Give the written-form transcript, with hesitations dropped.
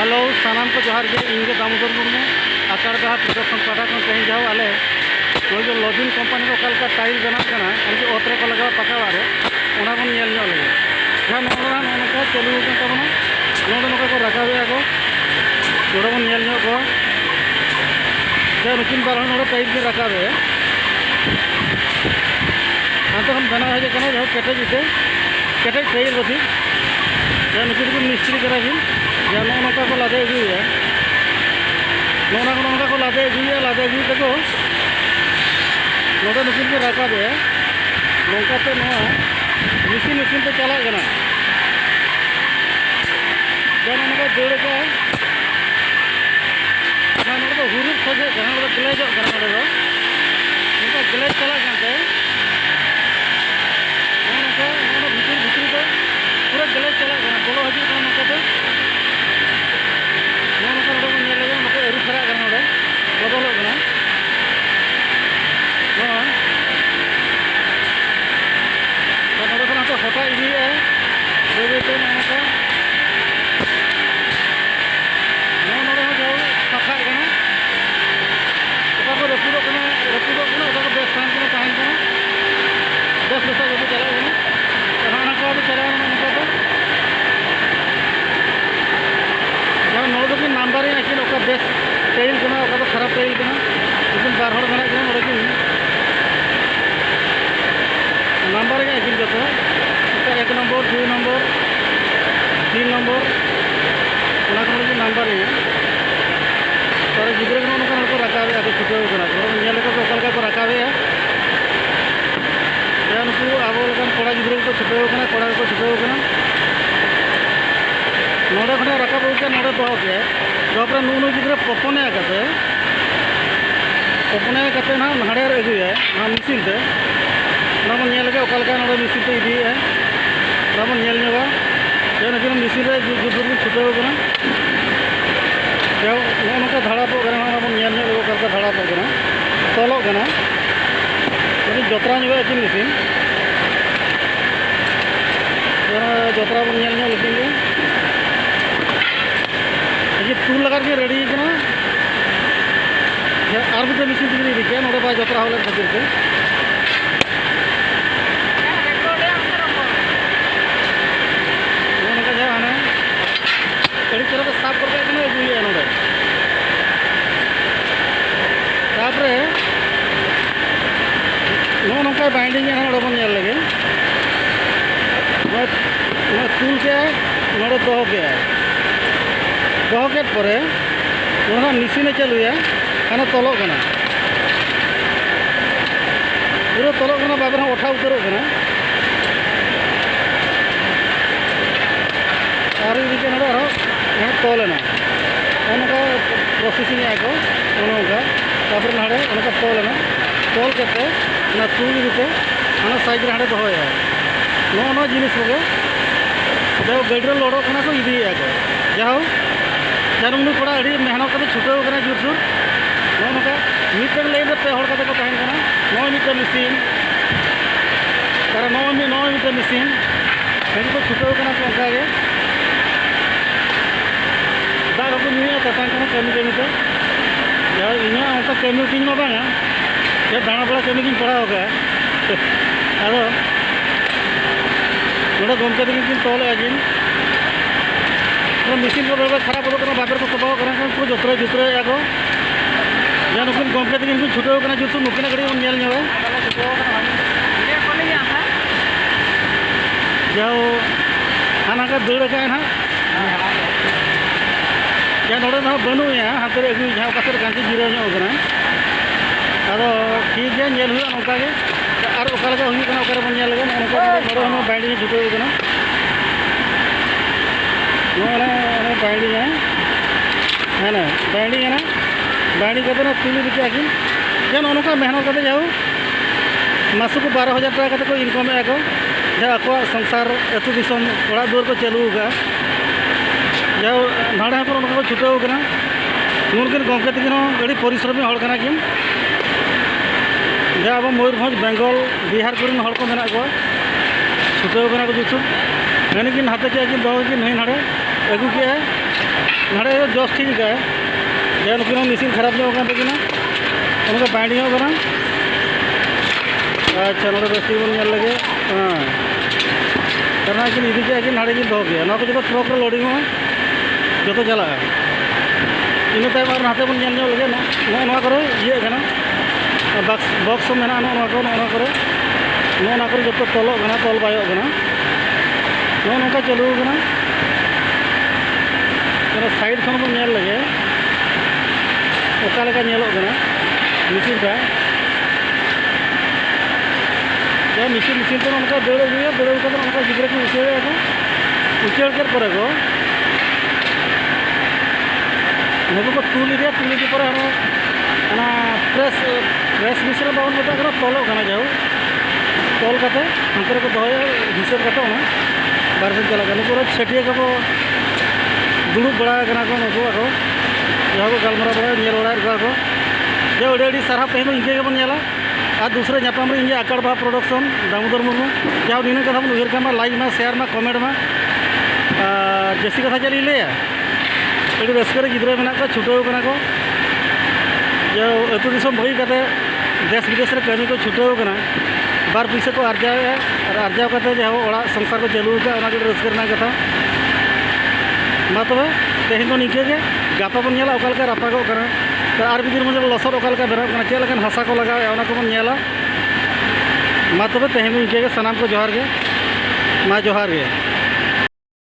Hello सामान को जोहार के इनके दामोदर मुर्मू आकार बहा प्रोडक्शन पाटा को कहीं जाओ आले वो जो लॉजिंग कंपनी को कल का टाइल बना करना उनके ओतरे को लगा पका वाले उन्हें बन येल ᱧᱚᱜ लगे जहाँ नोड़ा उनका चलू के तबना नोड़ा नोका को रखा हुआ को नोड़ा बन येल ᱧᱚᱜ को जहाँ नुकिन बार नोड़ा टाइल के रखा हुआ हाँ तो हम बना है करना जहाँ केटे जीते केटे टाइल बची जहाँ नुकिन को मिस्त्री करा भी जहाँ नोका को लादे हुई है नोका को लादे हुई तको नोड़ा नुकिन के रखा हुआ नौका पे मिशीन पे चला गया जब उनका जोड़ का हुरुप सजे ग्लेज उनका ग्लेज चला भीतर तो पूरा ग्लेज चला बोलो हजू नौका एरू फेरा बदल तो हटा इदी बेबे नौका साफा को रपूद बेस तहन बेस बेसा जो चला को चला जहाँ नोड़ की नम्बर आकिन बेस टाइल तो खराब टाइल लेकिन बार हर मेना नम्बर आकिन जो 1 नम्बर 2 नम्बर 3 नम्बर नम्बर तर गिद्रा को रकाबे छुटे को रकाबे नुकू अब कड़ा गिद्रा को छुटे कड़ा को छुटे नोड़े खड़े रकाब नोड़े दो के जब नू गिद्रा पपने ना हाड़े अगुए मिशीन ते बन मिशीन ते इदी बन नुकिन मिशीन जुट छुटे नौका धाड़ापो बन धाड़ापो तलना जतरा आकिन मिशीन जतरा बन लेकिन टूल लगा के रेडी और भी मिशीन तक इदी ना बा जतरा होले खातिर के कड़ी तरह साफ करके अगुए ना तापर नौका बाइंडिंग ना बन लगे टूल के नोड़े दो के परे मिशीन चालुया खाना तलना पूरा तलना बाबे उठा उतरना और इदी ना तलना उनका प्रोसेसिंग को उनका तापर नाड़े उनका तलना तल के टूल इदीते साइज हाँ दोया नो जिनिस को जो गाड़ी लड़ोना को इदी को जाओ जानू कड़ा मेहनत कर छुटे जुरसुर नौका मिट्टन लाइन पे हर को तहन नौ मिशीन और नौ मिशीन को छुटे उनका दाग को नुया ततान कमी कमीते इनका कमी तीन बांगा दाणा बड़ा कमी की पढ़ा गया अदो नोड़े गमके तक तल मिशीन को खराब होना बाबर को सबाव को जतरे जुतरे को जहाँ नुकिन गमके तक छुटे जुट नुकिन घड़ी बन जाओ हाना का दौड़ का ना जहाँ नोड़े बनूया हाथ अगू जहाँ पास गांधी जीरो अदो ठीक है नौका और बन लगे नोड़े बाइंडिंग छुटे बाइंडिंग है ना बाइंडिंग करते तुली दिखे आकिन जहाँ नौका मेहनत करते जाओ मासु को 12,000 टाका को इनकम को जहाँ आपको संसार अतु दिसम ओड़ा दुआर को चालू जाओ नाड़े को छुटे उनकिन गमके तक अड़ी परिश्रमी हड़कना किन जहाँ अब मयूरभंज बेंगल बिहार को हड़ को मेना को छुटे को जुचुर मैंने हाथे के दो कि नहीं नाड़े अगू के नाड़े जस ठीक है जहाँ नुकिन मशीन खराब जो तकिना उनका बाइंडिंग होगा अच्छा ना बेस ठीक बन लगे हाँ करना कि इदी के नाड़े की दो गया ना को जो ट्रक लोडिंग हो जो तो चला इन तक नाते बन लगे ना करे ये बक्स में ना करे जो तो तलोगना तल बायोगना नौका चालूगना साइड खन बन लगे ओका मशीन टा मशीन तो उनका दौड़ गिद्रा को उचाड़ कर पर को तुल पर प्रेस मशीन बाबन मत तलोगना जाओ तल करते अंतर को दो हिसाब करते बारे से चला नुकू छटिया को दुड़ूब बड़ा को नुकू जहाँ को गलमारा बड़ा को जो अड़ी सारा तेज इनके बन और दूसरे नापाम इंगे आकड़ बा प्रोडक्शन दामोदर मुर्मू जहाँ नीना कथा बन उहर का लाइक में शेयर में कमेंट में जैसी कथा चली लिया अड़ी रस्कर गिद्रा में छुटाव को जो अतु दिसम बगी करते देश विदेश कमी को छुटाव बार पैसा को आर्जावे और आर्जाव करते जहाँ ओड़ा संसार को चालू रस्कर कथा मा तब तेहन तो निके गापा बन ओका रापागो तो और बिदिर मजे लसद ओका बेना चेक हासा को लगा को बन मा तब तेहन निके सामान को जोहार गे मा जोहार गे।